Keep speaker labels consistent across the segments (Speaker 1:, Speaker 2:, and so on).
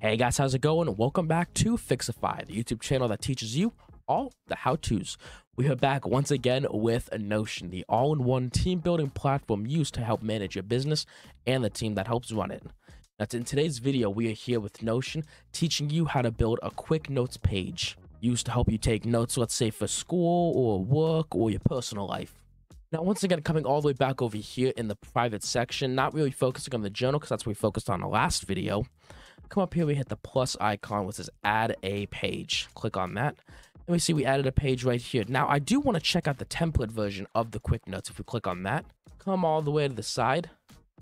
Speaker 1: Hey guys, how's it going? Welcome back to Fixify, the YouTube channel that teaches you all the how-tos. We are back once again with Notion, the all-in-one team-building platform used to help manage your business and the team that helps run it. Now, in today's video, we are here with Notion, teaching you how to build a quick notes page used to help you take notes, let's say for school or work or your personal life. Now, once again, coming all the way back over here in the private section, not really focusing on the journal because that's what we focused on the last video. Come up here, we hit the plus icon which says add a page. Click on that and we see we added a page right here. Now I do want to check out the template version of the quick notes. If we click on that, come all the way to the side,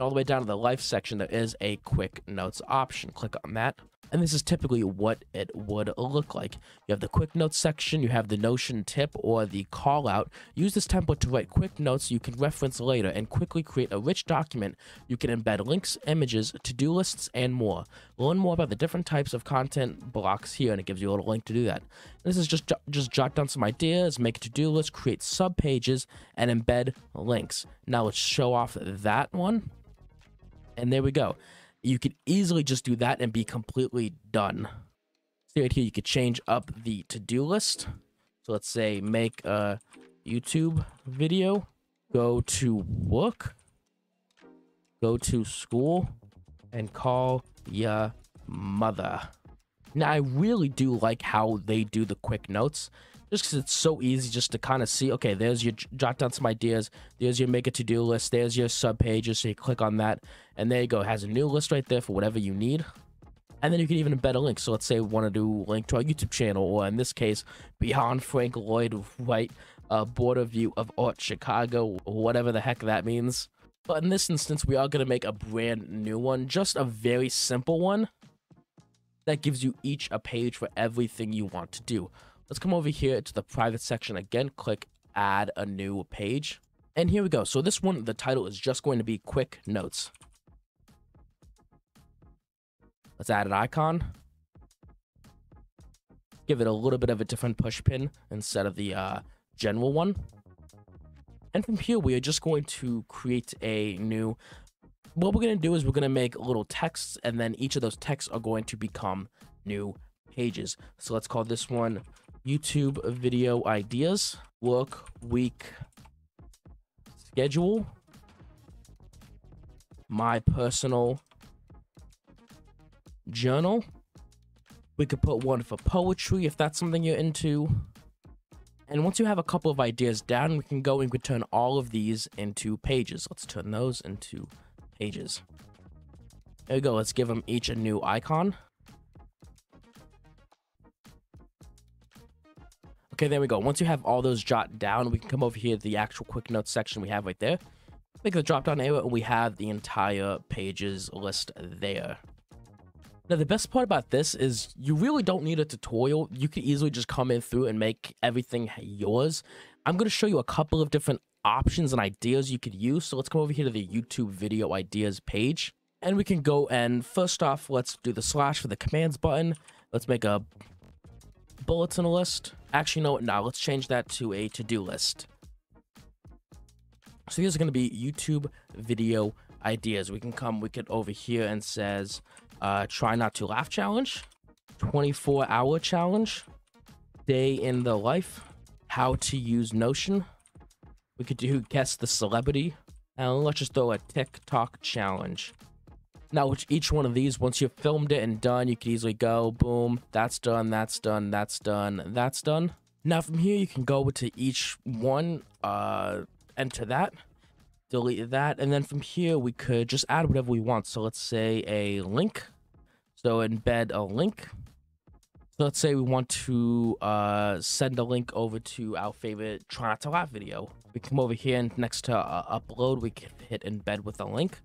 Speaker 1: all the way down to the life section, there is a quick notes option. Click on that, and this is typically what it would look like. You have the quick notes section, you have the Notion tip or the call out. Use this template to write quick notes you can reference later and quickly create a rich document. You can embed links, images, to-do lists, and more. Learn more about the different types of content blocks here, and it gives you a little link to do that. This is just jot down some ideas, make a to-do list, create sub pages, and embed links. Now let's show off that one. And there we go. You could easily just do that and be completely done. See right here, you could change up the to-do list. So let's say make a YouTube video, go to work, go to school, and call your mother. Now, I really do like how they do the quick notes, just because it's so easy just to kind of see, okay, there's your jot down some ideas, there's your make a to-do list, there's your sub pages, so you click on that, and there you go. It has a new list right there for whatever you need. And then you can even embed a link. So let's say we want to do a link to our YouTube channel, or in this case, Beyond Frank Lloyd Wright, Border View of Art Chicago, whatever the heck that means. But in this instance, we are going to make a brand new one, just a very simple one that gives you each a page for everything you want to do. Let's come over here to the private section again, click add a new page. And here we go. So this one, the title is just going to be quick notes. Let's add an icon. Give it a little bit of a different push pin instead of the general one. And from here, we are just going to create a new, what we're going to do is we're going to make little texts, and then each of those texts are going to become new pages. So let's call this one YouTube video ideas, work week schedule, my personal journal. We could put one for poetry if that's something you're into. And once you have a couple of ideas down, we can go and we can turn all of these into pages. Let's turn those into pages. There we go. Let's give them each a new icon. Okay, there we go. Once you have all those jot down, we can come over here to the actual quick notes section we have right there. Make the drop down arrow, and we have the entire pages list there. Now, the best part about this is you really don't need a tutorial. You can easily just come in through and make everything yours. I'm going to show you a couple of different options and ideas you could use. So let's come over here to the YouTube video ideas page. And we can go and first off, let's do the slash for the commands button. Let's make a bulletin list. Actually, no, now let's change that to a to-do list. So these are going to be YouTube video ideas. We could over here and says try not to laugh challenge, 24-hour challenge, day in the life, how to use Notion. We could do guess the celebrity, and let's just throw a TikTok challenge. Now, with each one of these, once you've filmed it and done, you can easily go, boom, that's done, that's done, that's done, that's done. Now, from here, you can go to each one, enter that, delete that, and then from here, we could just add whatever we want. So let's say a link. So embed a link. So let's say we want to send a link over to our favorite Try Not to Laugh video. We come over here and next to upload, we can hit embed with a link.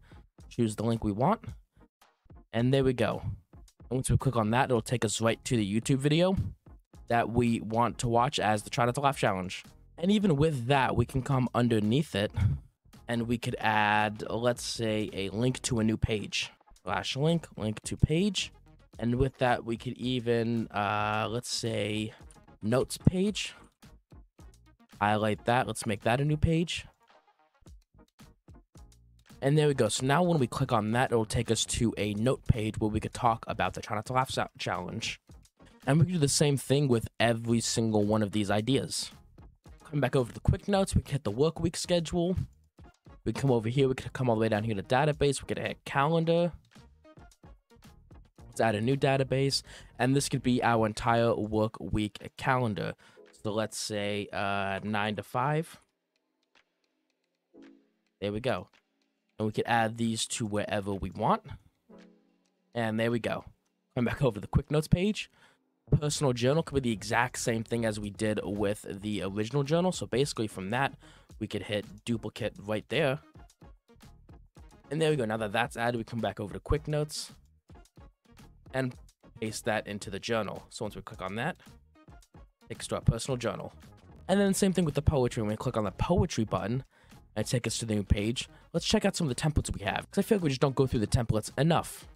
Speaker 1: Choose the link we want, and there we go. And once we click on that, it'll take us right to the YouTube video that we want to watch as the Try Not to Laugh challenge. And even with that, we can come underneath it and we could add, let's say, a link to a new page. Slash link to page. And with that, we could even, let's say, notes page. Highlight that. Let's make that a new page. And there we go. So now when we click on that, it'll take us to a note page where we could talk about the Try Not to Laugh challenge. And we can do the same thing with every single one of these ideas. Come back over to the quick notes, we can hit the work week schedule. We come over here, we can come all the way down here to database, we could add calendar. Let's add a new database, and this could be our entire work week calendar. So let's say 9 to 5. There we go. And we could add these to wherever we want. And there we go. Come back over to the quick notes page. Personal journal could be the exact same thing as we did with the original journal. So basically from that, we could hit duplicate right there. And there we go. Now that that's added, we come back over to quick notes and paste that into the journal. So once we click on that, takes to our personal journal. And then same thing with the poetry. When we click on the poetry button and take us to the new page, let's check out some of the templates we have, because I feel like we just don't go through the templates enough.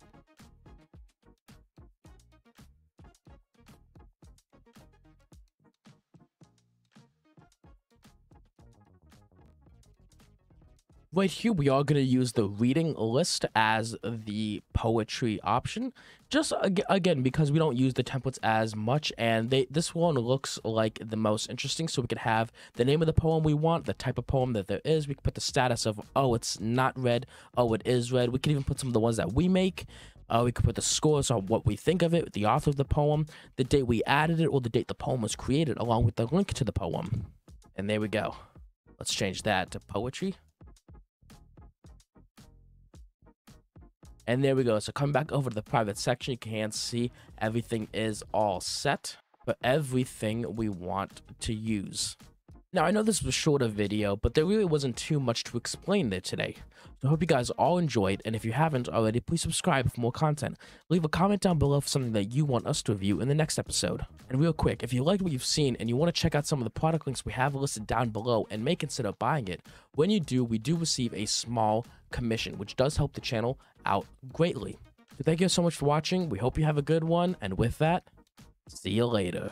Speaker 1: Right here, we are going to use the reading list as the poetry option. Just again, because we don't use the templates as much, and this one looks like the most interesting. So we could have the name of the poem we want, the type of poem that there is. We could put the status of, oh, it's not read, oh, it is read. We could even put some of the ones that we make. We could put the scores on what we think of it, the author of the poem, the date we added it, or the date the poem was created, along with the link to the poem. And there we go. Let's change that to poetry. And there we go. So come back over to the private section. You can see everything is all set for everything we want to use. Now, I know this was a shorter video, but there really wasn't too much to explain there today. So I hope you guys all enjoyed, and if you haven't already, please subscribe for more content. Leave a comment down below for something that you want us to review in the next episode. And real quick, if you liked what you've seen and you want to check out some of the product links we have listed down below and may consider buying it, when you do, we do receive a small commission, which does help the channel out greatly. So thank you so much for watching. We hope you have a good one, and with that, see you later.